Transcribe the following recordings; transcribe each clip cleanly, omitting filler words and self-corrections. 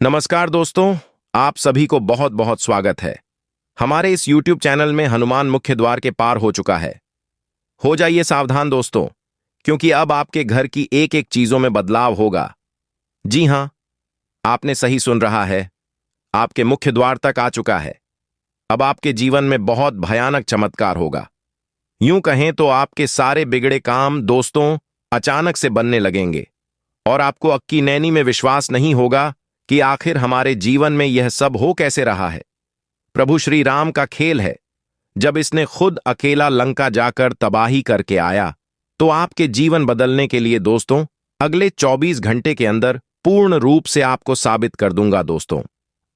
नमस्कार दोस्तों, आप सभी को बहुत बहुत स्वागत है। हमारे इस YouTube चैनल में हनुमान मुख्य द्वार के पार हो चुका है। हो जाइए सावधान दोस्तों, क्योंकि अब आपके घर की एक एक चीजों में बदलाव होगा। जी हां, आपने सही सुन रहा है, आपके मुख्य द्वार तक आ चुका है। अब आपके जीवन में बहुत भयानक चमत्कार होगा। यूं कहें तो आपके सारे बिगड़े काम दोस्तों अचानक से बनने लगेंगे और आपको अक्की नैनी में विश्वास नहीं होगा कि आखिर हमारे जीवन में यह सब हो कैसे रहा है। प्रभु श्री राम का खेल है। जब इसने खुद अकेला लंका जाकर तबाही करके आया, तो आपके जीवन बदलने के लिए दोस्तों अगले 24 घंटे के अंदर पूर्ण रूप से आपको साबित कर दूंगा। दोस्तों,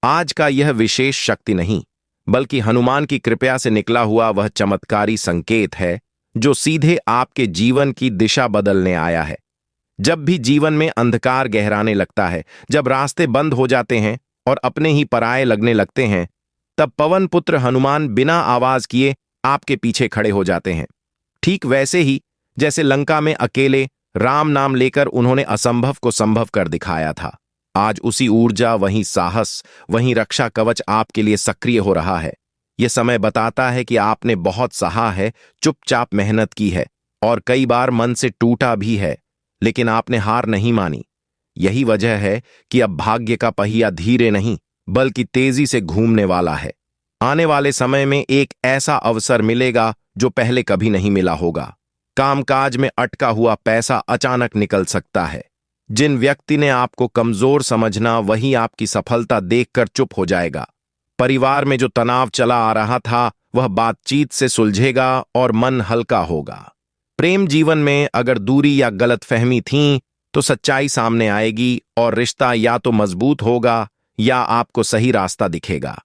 आज का यह विशेष शक्ति नहीं, बल्कि हनुमान की कृपा से निकला हुआ वह चमत्कारी संकेत है जो सीधे आपके जीवन की दिशा बदलने आया है। जब भी जीवन में अंधकार गहराने लगता है, जब रास्ते बंद हो जाते हैं और अपने ही पराये लगने लगते हैं, तब पवन पुत्र हनुमान बिना आवाज किए आपके पीछे खड़े हो जाते हैं। ठीक वैसे ही जैसे लंका में अकेले राम नाम लेकर उन्होंने असंभव को संभव कर दिखाया था। आज उसी ऊर्जा, वही साहस, वही रक्षा कवच आपके लिए सक्रिय हो रहा है। यह समय बताता है कि आपने बहुत सहा है, चुपचाप मेहनत की है और कई बार मन से टूटा भी है, लेकिन आपने हार नहीं मानी। यही वजह है कि अब भाग्य का पहिया धीरे नहीं बल्कि तेजी से घूमने वाला है। आने वाले समय में एक ऐसा अवसर मिलेगा जो पहले कभी नहीं मिला होगा। कामकाज में अटका हुआ पैसा अचानक निकल सकता है। जिन व्यक्ति ने आपको कमजोर समझना, वही आपकी सफलता देखकर चुप हो जाएगा। परिवार में जो तनाव चला आ रहा था, वह बातचीत से सुलझेगा और मन हल्का होगा। प्रेम जीवन में अगर दूरी या गलतफहमी थी, तो सच्चाई सामने आएगी और रिश्ता या तो मजबूत होगा या आपको सही रास्ता दिखेगा।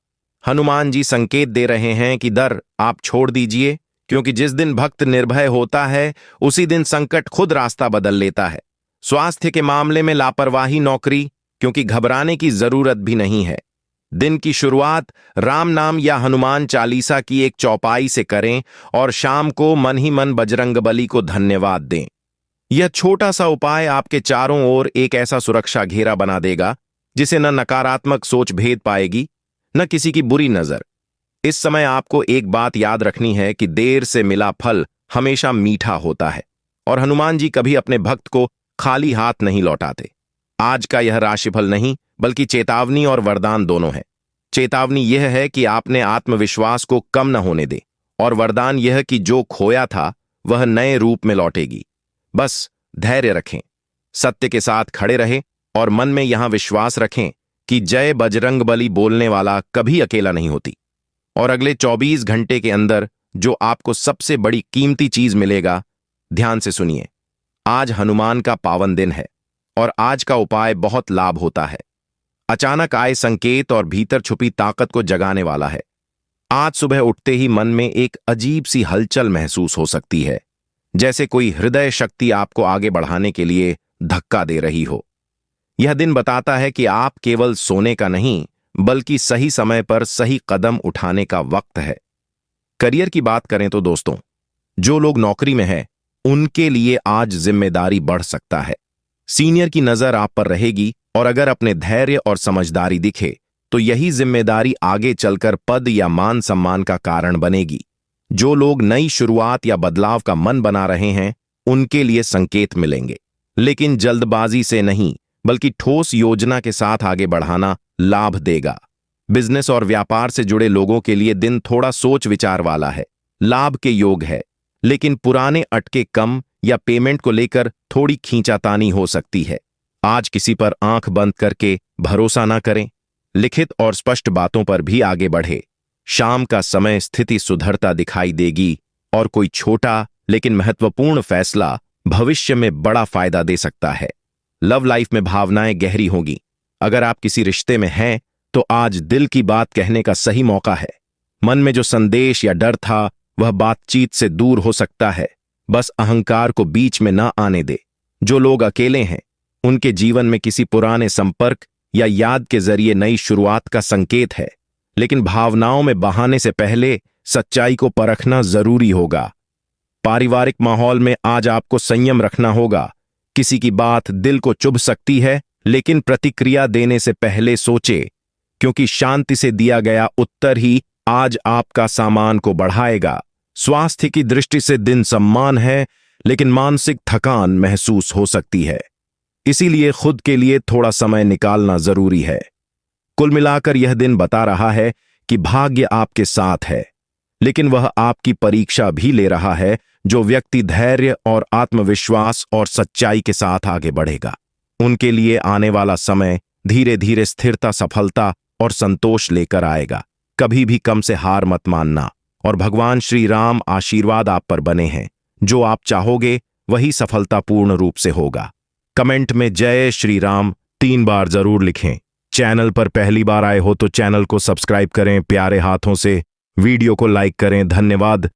हनुमान जी संकेत दे रहे हैं कि डर आप छोड़ दीजिए, क्योंकि जिस दिन भक्त निर्भय होता है, उसी दिन संकट खुद रास्ता बदल लेता है। स्वास्थ्य के मामले में लापरवाही नौकरी, क्योंकि घबराने की जरूरत भी नहीं है। दिन की शुरुआत राम नाम या हनुमान चालीसा की एक चौपाई से करें और शाम को मन ही मन बजरंगबली को धन्यवाद दें। यह छोटा सा उपाय आपके चारों ओर एक ऐसा सुरक्षा घेरा बना देगा जिसे न नकारात्मक सोच भेद पाएगी, न किसी की बुरी नजर। इस समय आपको एक बात याद रखनी है कि देर से मिला फल हमेशा मीठा होता है और हनुमान जी कभी अपने भक्त को खाली हाथ नहीं लौटाते। आज का यह राशिफल नहीं, बल्कि चेतावनी और वरदान दोनों है। चेतावनी यह है कि आपने आत्मविश्वास को कम न होने दे, और वरदान यह कि जो खोया था वह नए रूप में लौटेगी। बस धैर्य रखें, सत्य के साथ खड़े रहें और मन में यहां विश्वास रखें कि जय बजरंगबली बोलने वाला कभी अकेला नहीं होती। और अगले 24 घंटे के अंदर जो आपको सबसे बड़ी कीमती चीज मिलेगा, ध्यान से सुनिए। आज हनुमान का पावन दिन है और आज का उपाय बहुत लाभ होता है। अचानक आए संकेत और भीतर छुपी ताकत को जगाने वाला है। आज सुबह उठते ही मन में एक अजीब सी हलचल महसूस हो सकती है, जैसे कोई हृदय शक्ति आपको आगे बढ़ाने के लिए धक्का दे रही हो। यह दिन बताता है कि आप केवल सोने का नहीं, बल्कि सही समय पर सही कदम उठाने का वक्त है। करियर की बात करें तो दोस्तों, जो लोग नौकरी में हैं, उनके लिए आज जिम्मेदारी बढ़ सकता है। सीनियर की नजर आप पर रहेगी और अगर अपने धैर्य और समझदारी दिखे, तो यही जिम्मेदारी आगे चलकर पद या मान सम्मान का कारण बनेगी। जो लोग नई शुरुआत या बदलाव का मन बना रहे हैं, उनके लिए संकेत मिलेंगे, लेकिन जल्दबाजी से नहीं, बल्कि ठोस योजना के साथ आगे बढ़ाना लाभ देगा। बिजनेस और व्यापार से जुड़े लोगों के लिए दिन थोड़ा सोच विचार वाला है। लाभ के योग है, लेकिन पुराने अटके कम या पेमेंट को लेकर थोड़ी खींचातानी हो सकती है। आज किसी पर आंख बंद करके भरोसा ना करें। लिखित और स्पष्ट बातों पर भी आगे बढ़े। शाम का समय स्थिति सुधरता दिखाई देगी और कोई छोटा लेकिन महत्वपूर्ण फैसला भविष्य में बड़ा फायदा दे सकता है। लव लाइफ में भावनाएं गहरी होंगी। अगर आप किसी रिश्ते में हैं, तो आज दिल की बात कहने का सही मौका है। मन में जो संदेश या डर था, वह बातचीत से दूर हो सकता है। बस अहंकार को बीच में ना आने दे। जो लोग अकेले हैं, उनके जीवन में किसी पुराने संपर्क या याद के जरिए नई शुरुआत का संकेत है, लेकिन भावनाओं में बहाने से पहले सच्चाई को परखना जरूरी होगा। पारिवारिक माहौल में आज आपको संयम रखना होगा। किसी की बात दिल को चुभ सकती है, लेकिन प्रतिक्रिया देने से पहले सोचे, क्योंकि शांति से दिया गया उत्तर ही आज आपका सामान को बढ़ाएगा। स्वास्थ्य की दृष्टि से दिन सम्मान है, लेकिन मानसिक थकान महसूस हो सकती है। इसीलिए खुद के लिए थोड़ा समय निकालना जरूरी है। कुल मिलाकर यह दिन बता रहा है कि भाग्य आपके साथ है, लेकिन वह आपकी परीक्षा भी ले रहा है। जो व्यक्ति धैर्य और आत्मविश्वास और सच्चाई के साथ आगे बढ़ेगा, उनके लिए आने वाला समय धीरे धीरे स्थिरता, सफलता और संतोष लेकर आएगा। कभी भी कम से हार मत मानना, और भगवान श्री राम आशीर्वाद आप पर बने हैं। जो आप चाहोगे वही सफलतापूर्ण रूप से होगा। कमेंट में जय श्री राम 3 बार जरूर लिखें। चैनल पर पहली बार आए हो तो चैनल को सब्सक्राइब करें। प्यारे हाथों से वीडियो को लाइक करें। धन्यवाद।